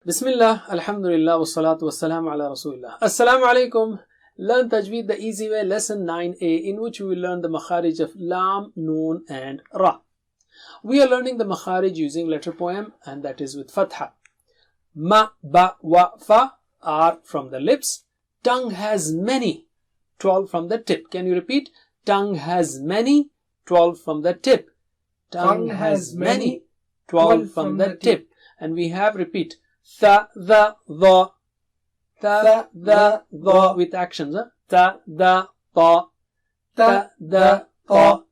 Bismillah, alhamdulillah, wassalatu wassalamu ala rasulillah. Assalamu alaikum. Learn Tajweed the easy way, lesson 9a, in which we will learn the Makhraj of Lam, Noon and Ra. We are learning the Makhraj using letter poem, and that is with Fatha. Ma, Ba, Wa, Fa are from the lips. Tongue has many, 12 from the tip. Can you repeat? Tongue has many, 12 from the tip. Tongue has many, 12 from the tip. And we have, repeat, Tha, the, tha. Tha, the, tha with actions. Tha, the, ta. Tha, the, ta.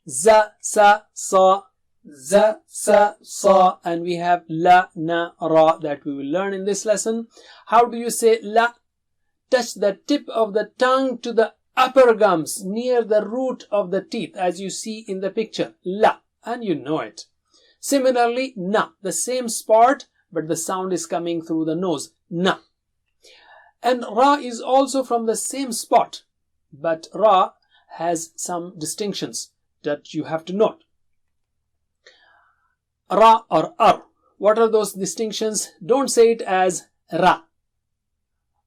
Za, sa, sa. Za, sa, sa. And we have la, na, ra that we will learn in this lesson. How do you say la? Touch the tip of the tongue to the upper gums near the root of the teeth, as you see in the picture. La. And you know it. Similarly, na. The same spot, but the sound is coming through the nose. Na. And ra is also from the same spot, but ra has some distinctions that you have to note. Ra or ar. What are those distinctions? Don't say it as ra.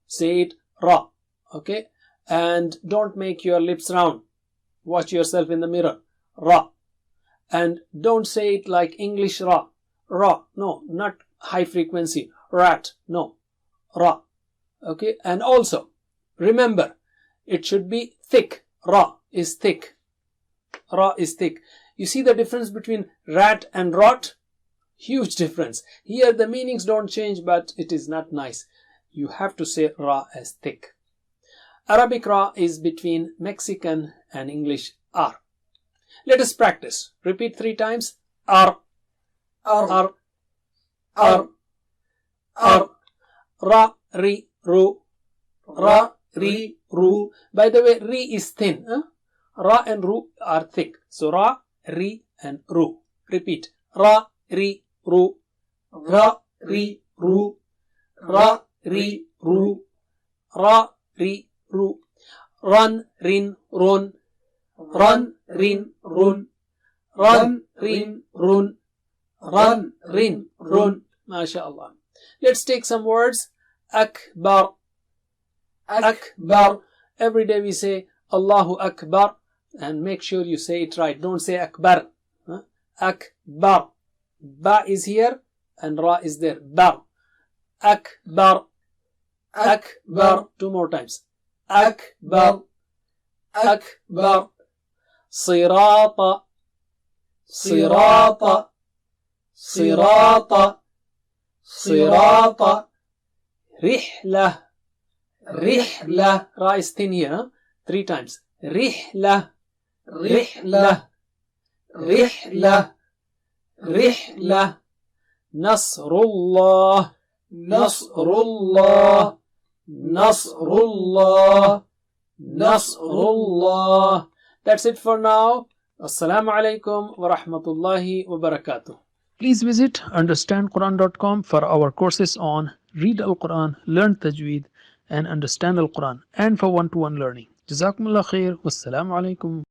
Say it ra. Okay? And don't make your lips round. Watch yourself in the mirror. Ra. And don't say it like English ra. Ra. No, not high frequency. Rat. No. Ra. Okay? And also, remember, it should be thick. Ra is thick. Ra is thick. You see the difference between rat and rot? Huge difference. Here the meanings don't change, but it is not nice. You have to say ra as thick. Arabic ra is between Mexican and English ar. Let us practice. Repeat 3 times. Ar, ar, ar, ar, ra, ri, ru, ra, ri, ru. By the way, ri is thin. Ra and ru are thick. So ra, ri and ru. Repeat. Ra, ri, ru, ra, ri, ru, ra, ri, ru, ra, ri, ru. Run, rin, run. Run, rin, run. Run, rin, run. Run, rin, run. MashaAllah. Let's take some words. Akbar. Akbar. Every day we say Allahu Akbar, and make sure you say it right. Don't say Akbar. Akbar. Ba is here and ra is there. Bar. Akbar. Akbar. 2 more times. Akbar. Akbar. Sirata. Sirata. Sirata. Sirata. Rihla. Rihla. Ra is thin here. 3 times. Rihla. Rihla. Rihla. Rihla. Nasrullah. Nasrullah. Nasrullah. Nasrullah. That's it for now. Assalamu alaikum wa rahmatullahi wa barakatuh. Please visit understandquran.com for our courses on Read Al-Quran, Learn Tajweed and Understand Al-Quran, and for one-to-one learning. Jazakumullah khair. Wassalamu alaikum.